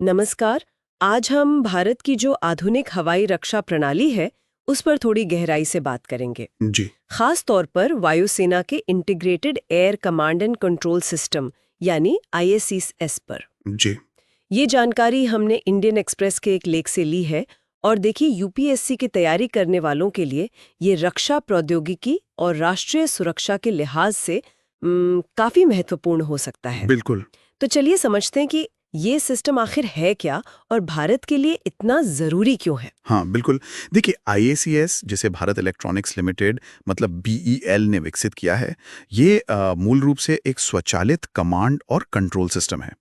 नमस्कार। आज हम भारत की जो आधुनिक हवाई रक्षा प्रणाली है उस पर थोड़ी गहराई से बात करेंगे। जी। खास तौर पर वायुसेना के integrated air command and control system यानी IACS पर। जी। ये जानकारी हमने इंडियन एक्सप्रेस के एक लेख से ली है और देखिए UPSC की तैयारी करने वालों के लिए ये रक्षा प्रौद्योगिकी और राष्ट्रीय सुरक्षा के लिहाज से काफी महत्वपूर्ण हो सकता है। बिल्कुल। तो चलिए समझते हैं कि ये सिस्टम आखिर है क्या और भारत के लिए इतना जरूरी क्यों है। हाँ, बिल्कुल। देखिए, IACS जिसे भारत इलेक्ट्रॉनिक्स लिमिटेड मतलब BEL ने विकसित किया है, ये मूल रूप से एक स्वचालित कमांड और कंट्रोल सिस्टम है।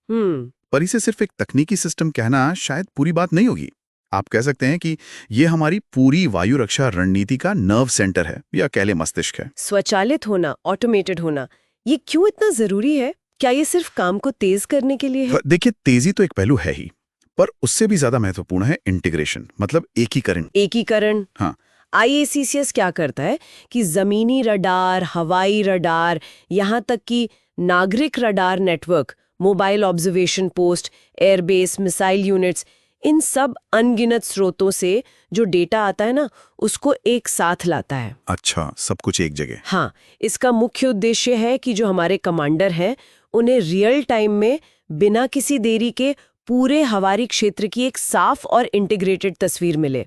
पर इसे सिर्फ एक तकनीकी सिस्टम कहना शायद पूरी बात नहीं होगी। आप कह सकते हैं कि ये हमारी पूरी वायु रक्षा रणनीति का नर्व सेंटर है, या कह ले मस्तिष्क है। स्वचालित होना, ऑटोमेटेड होना, ये क्यों इतना जरूरी है? क्या ये सिर्फ काम को तेज करने के लिए है? देखिए, तेजी तो एक पहलू है ही, पर उससे भी ज्यादा महत्वपूर्ण है इंटीग्रेशन, मतलब एकीकरण। एकीकरण। हाँ। IACS क्या करता है कि जमीनी रडार, हवाई रडार, यहाँ तक कि नागरिक radar network, mobile observation post, airbase, missile units, इन सब अनगिनत स्रोतों से जो डेटा आता है ना, उसको एक साथ लाता है। अच्छा, सब कुछ एक जगह। हाँ, इसका मुख्य उद्देश्य है कि जो हमारे कमांडर हैं उन्हें रियल टाइम में बिना किसी देरी के पूरे हवाई क्षेत्र की एक साफ और इंटीग्रेटेड तस्वीर मिले।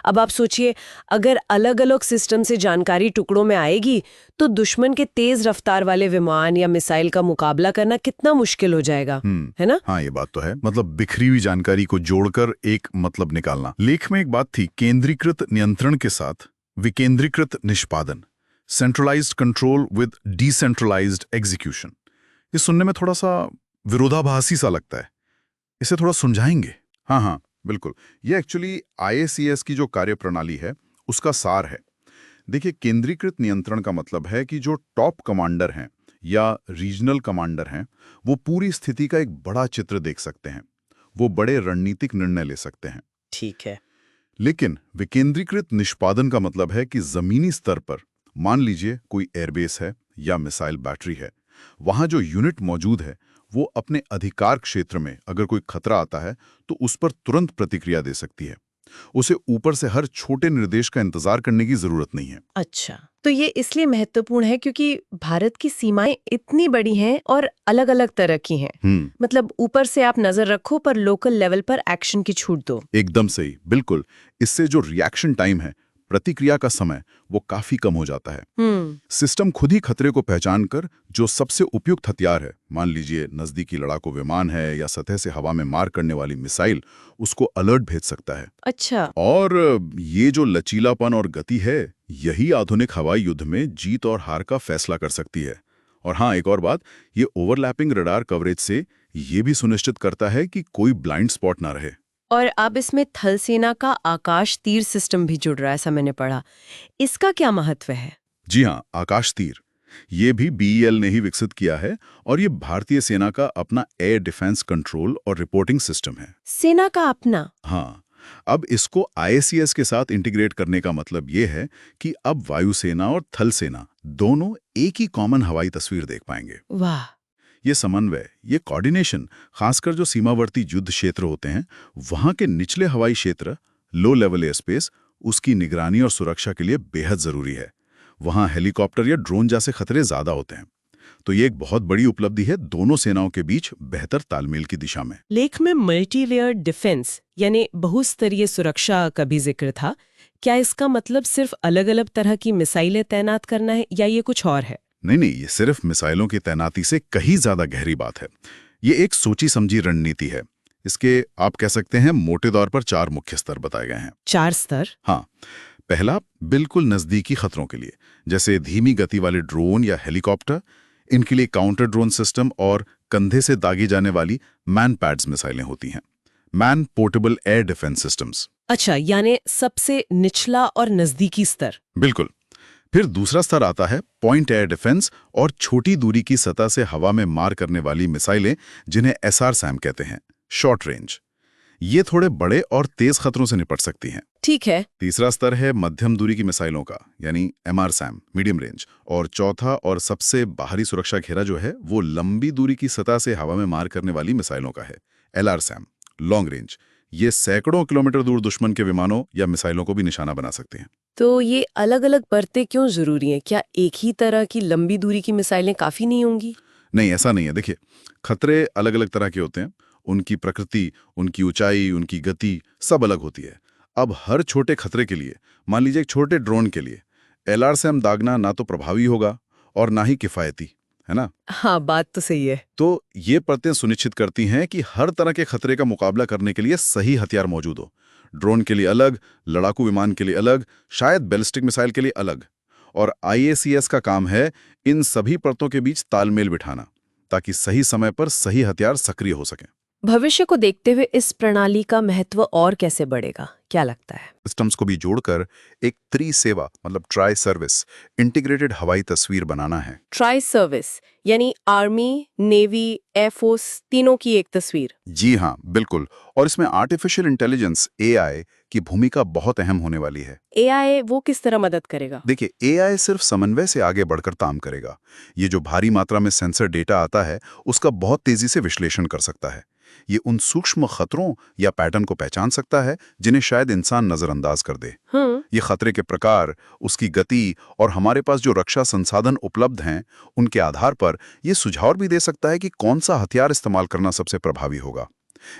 अब आप सोचिए, अगर अलग अलग सिस्टम से जानकारी टुकड़ों में आएगी तो दुश्मन के तेज रफ्तार वाले विमान या मिसाइल का मुकाबला करना कितना मुश्किल हो जाएगा, है ना? हाँ, ये बात तो है। मतलब बिखरी हुई जानकारी को जोड़कर एक मतलब निकालना। लेख में एक बात थी, केंद्रीकृत नियंत्रण के साथ विकेंद्रीकृत निष्पादन, centralised control with decentralised execution. ये सुनने में थोड़ा सा विरोधाभासी सा लगता है, इसे थोड़ा समझाएंगे? हाँ हाँ, बिल्कुल। ये एक्चुअली IACS की जो कार्यप्रणाली है उसका सार है। देखिए, केंद्रीकृत नियंत्रण का मतलब है कि जो टॉप कमांडर हैं या रीजनल कमांडर हैं, वो पूरी स्थिति का एक बड़ा चित्र देख सकते हैं, वो बड़े रणनीतिक निर्णय ले सकते हैं। ठीक है। लेकिन विकेंद्रीकृत निष्पादन का मतलब है कि जमीनी स्तर पर, मान लीजिए कोई एयरबेस है या मिसाइल बैटरी है, वहां जो यूनिट मौजूद है वो अपने अधिकार क्षेत्र में अगर कोई खतरा आता है तो उस पर तुरंत प्रतिक्रिया दे सकती है। उसे ऊपर से हर छोटे निर्देश का इंतजार करने की जरूरत नहीं है। अच्छा, तो ये इसलिए महत्वपूर्ण है क्योंकि भारत की सीमाएं इतनी बड़ी हैं और अलग-अलग तरह की हैं। मतलब ऊपर से आप नजर रखो पर लोकल लेवल पर एक्शन की छूट दो। एकदम सही, बिल्कुल। इससे जो रिएक्शन टाइम है, प्रतिक्रिया का समय, वो काफी कम हो जाता है। सिस्टम खुद ही खतरे को पहचान कर जो सबसे उपयुक्त हथियार है, मान लीजिए नजदीकी लड़ाकू विमान है या सतह से हवा में मार करने वाली मिसाइल, उसको अलर्ट भेज सकता है। अच्छा। और ये जो लचीलापन और गति है, यही आधुनिक हवाई युद्ध में जीत और हार का फैसला कर सकती है। और हाँ, एक और बात, ये ओवरलैपिंग रडार कवरेज से ये भी सुनिश्चित करता है कि कोई ब्लाइंड स्पॉट ना रहे। और अब इसमें थल सेना का आकाश तीर सिस्टम भी जुड़ रहा है, ऐसा मैंने पढ़ा। इसका क्या महत्व है? जी हाँ, आकाश तीर ये भी BEL ने ही विकसित किया है और ये भारतीय सेना का अपना एयर डिफेंस कंट्रोल और रिपोर्टिंग सिस्टम है। सेना का अपना? हाँ, अब इसको IACS के साथ इंटीग्रेट करने का मतलब ये है कि अब वायुसेना और थल सेना दोनों एक ही कॉमन हवाई तस्वीर देख पाएंगे। वाह। ये समन्वय, ये कोऑर्डिनेशन, खासकर जो सीमावर्ती युद्ध क्षेत्र होते हैं, वहां के निचले हवाई क्षेत्र, लो लेवल एयर स्पेस, उसकी निगरानी और सुरक्षा के लिए बेहद जरूरी है। वहां हेलीकॉप्टर या ड्रोन जैसे खतरे ज्यादा होते हैं। तो ये एक बहुत बड़ी उपलब्धि है दोनों सेनाओं के बीच बेहतर तालमेल की दिशा में। लेख में मल्टी लेयर डिफेंस यानी बहुस्तरीय सुरक्षा का भी जिक्र था। क्या इसका मतलब सिर्फ अलग-अलग तरह की मिसाइलें तैनात करना है या ये कुछ और है? नहीं, ये सिर्फ मिसाइलों की तैनाती से कहीं ज्यादा गहरी बात है। ये एक सोची समझी रणनीति है। इसके आप कह सकते हैं मोटे तौर पर 4 मुख्य स्तर बताए गए हैं। 4 स्तर? हाँ। पहला, बिल्कुल नजदीकी खतरों के लिए, जैसे धीमी गति वाले ड्रोन या हेलीकॉप्टर, इनके लिए काउंटर ड्रोन सिस्टम और कंधे से दागी जाने वाली मैन पैड्स मिसाइलें होती हैं, man portable air defence systems. अच्छा, यानी सबसे निचला और नजदीकी स्तर। बिल्कुल। फिर दूसरा स्तर आता है पॉइंट एयर डिफेंस और छोटी दूरी की सतह से हवा में मार करने वाली मिसाइलें, जिन्हें SR-SAM कहते हैं, शॉर्ट रेंज। ये थोड़े बड़े और तेज खतरों से निपट सकती हैं। ठीक है। तीसरा स्तर है मध्यम दूरी की मिसाइलों का, यानी MR-SAM, मीडियम रेंज। और चौथा और सबसे बाहरी सुरक्षा घेरा जो है, वो लंबी दूरी की सतह से हवा में मार करने वाली मिसाइलों का है, LR-SAM, लॉन्ग रेंज। ये सैकड़ों किलोमीटर दूर दुश्मन के विमानों या मिसाइलों को भी निशाना बना सकते हैं। तो ये अलग-अलग परतें क्यों जरूरी हैं? क्या एक ही तरह की लंबी दूरी की मिसाइलें काफी नहीं होंगी? नहीं, ऐसा नहीं है। देखिए, खतरे अलग अलग तरह के होते हैं। उनकी प्रकृति, उनकी ऊंचाई, उनकी गति सब अलग होती है। अब हर छोटे खतरे के लिए, मान लीजिए एक छोटे ड्रोन के लिए LRSAM दागना ना तो प्रभावी होगा और ना ही किफायती, है ना? हाँ, बात तो सही है। तो ये परतें सुनिश्चित करती हैं कि हर तरह के खतरे का मुकाबला करने के लिए सही हथियार मौजूद हो। ड्रोन के लिए अलग, लड़ाकू विमान के लिए अलग, शायद बैलिस्टिक मिसाइल के लिए अलग। और IACS का काम है इन सभी परतों के बीच तालमेल बिठाना, ताकि सही समय पर सही हथियार सक्रिय हो सकें। भविष्य को देखते हुए इस प्रणाली का महत्व और कैसे बढ़ेगा, क्या लगता है? सिस्टम्स को भी जोड़कर एक त्रिसेवा मतलब ट्राई सर्विस इंटीग्रेटेड हवाई तस्वीर बनाना है। ट्राई सर्विस यानी आर्मी, नेवी, एयरफोर्स तीनों की एक तस्वीर। जी हाँ, बिल्कुल। और इसमें आर्टिफिशियल इंटेलिजेंस AI की भूमिका बहुत अहम होने वाली है। AI वो किस तरह मदद करेगा? देखिए, AI सिर्फ समन्वय से आगे बढ़कर काम करेगा। ये जो भारी मात्रा में सेंसर डेटा आता है, उसका बहुत तेजी से विश्लेषण कर सकता है। ये उन सूक्ष्म खतरों या पैटर्न को पहचान सकता है जिन्हें शायद इंसान नजरअंदाज कर दे। ये खतरे के प्रकार, उसकी गति और हमारे पास जो रक्षा संसाधन उपलब्ध हैं, उनके आधार पर ये सुझाव भी दे सकता है कि कौन सा हथियार इस्तेमाल करना सबसे प्रभावी होगा।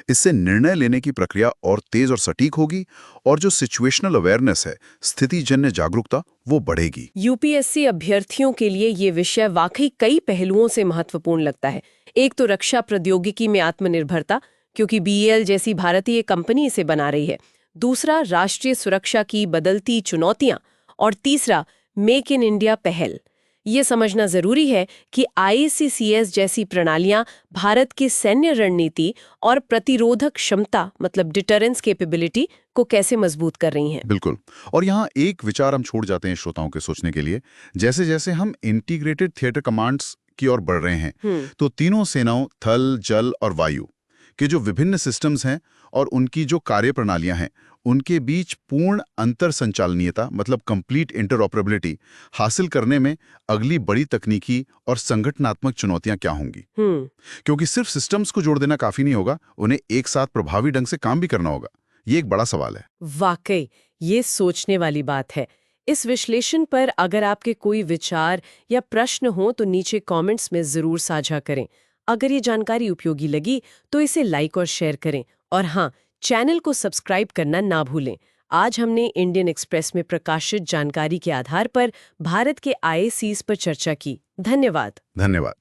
इससे निर्णय लेने की प्रक्रिया और तेज और सटीक होगी, और जो सिचुएशनल अवेयरनेस है, स्थितिजन्य जागरूकता, वो बढ़ेगी। UPSC अभ्यर्थियों के लिए ये विषय वाकई कई पहलुओं से महत्वपूर्ण लगता है। एक तो रक्षा प्रौद्योगिकी में आत्मनिर्भरता, क्योंकि BEL जैसी भारतीय कंपनी इसे बना रही है। दूसरा, राष्ट्रीय सुरक्षा की बदलती चुनौतियां। और तीसरा, मेक इन इंडिया पहल। ये समझना जरूरी है कि IACS जैसी प्रणालियां भारत की सैन्य रणनीति और प्रतिरोधक क्षमता मतलब डिटरेंस कैपेबिलिटी को कैसे मजबूत कर रही हैं। बिल्कुल। और यहाँ एक विचार हम छोड़ जाते हैं श्रोताओं के सोचने के लिए। जैसे जैसे हम इंटीग्रेटेड थिएटर कमांड्स की ओर बढ़ रहे हैं, तो तीनों सेनाओं थल, जल और वायु के जो विभिन्न सिस्टम्स हैं और उनकी जो कार्य प्रणालियां हैं, उनके बीच पूर्ण अंतर संचालनीयता मतलब कंप्लीट इंटरऑपरेबिलिटी हासिल करने में अगली बड़ी तकनीकी और संगठनात्मक चुनौतियां क्या होंगी। क्योंकि सिर्फ सिस्टम्स को जोड़ देना काफी नहीं होगा, उन्हें एक साथ प्रभावी ढंग से काम भी करना होगा। ये एक बड़ा सवाल है। वाकई ये सोचने वाली बात है। इस विश्लेषण पर अगर आपके कोई विचार या प्रश्न हो तो नीचे कमेंट्स में जरूर साझा करें। अगर ये जानकारी उपयोगी लगी तो इसे लाइक और शेयर करें, और हाँ, चैनल को सब्सक्राइब करना ना भूलें। आज हमने इंडियन एक्सप्रेस में प्रकाशित जानकारी के आधार पर भारत के IACS पर चर्चा की। धन्यवाद। धन्यवाद।